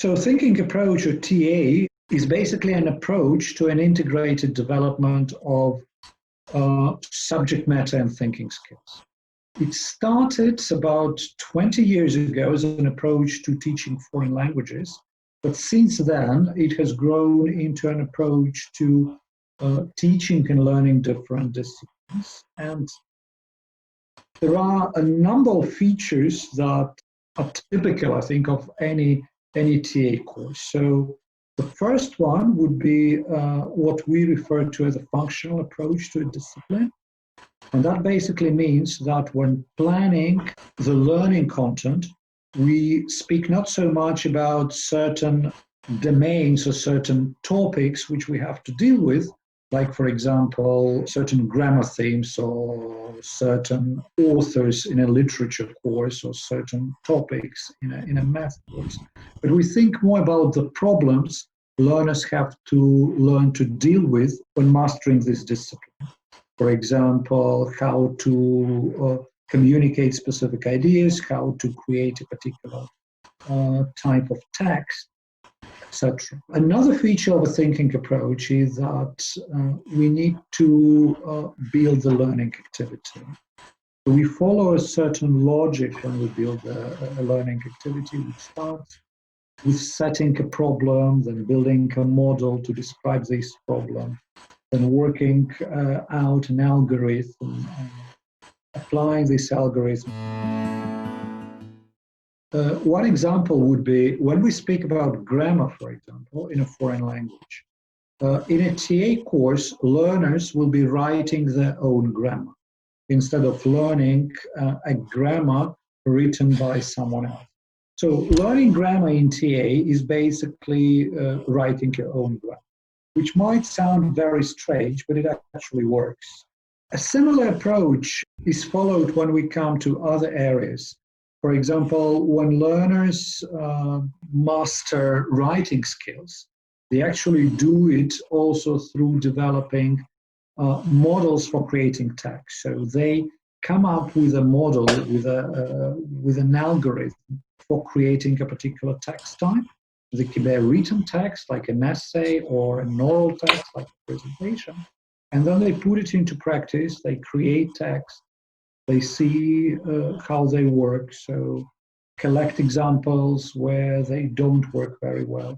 So thinking approach, or TA, is basically an approach to an integrated development of subject matter and thinking skills. It started about 20 years ago as an approach to teaching foreign languages, but since then it has grown into an approach to teaching and learning different disciplines. And there are a number of features that are typical, I think, of any TA course. So the first one would be what we refer to as a functional approach to a discipline. And that basically means that when planning the learning content, we speak not so much about certain domains or certain topics which we have to deal with, like, for example, certain grammar themes or certain authors in a literature course or certain topics in a math course. But we think more about the problems learners have to learn to deal with when mastering this discipline. For example, how to communicate specific ideas, how to create a particular type of text, etc. Another feature of a thinking approach is that we need to build the learning activity. So we follow a certain logic when we build a learning activity, which starts with setting a problem, then building a model to describe this problem, then working out an algorithm, applying this algorithm. One example would be when we speak about grammar, for example, in a foreign language. In a TA course, learners will be writing their own grammar instead of learning a grammar written by someone else. So learning grammar in TA is basically writing your own grammar, which might sound very strange, but it actually works. A similar approach is followed when we come to other areas. For example, when learners master writing skills, they actually do it also through developing models for creating text. So they come up with a model, with an algorithm for creating a particular text type. They can be a written text, like an essay, or an oral text, like a presentation. And then they put it into practice, they create text, they see how they work, so collect examples where they don't work very well,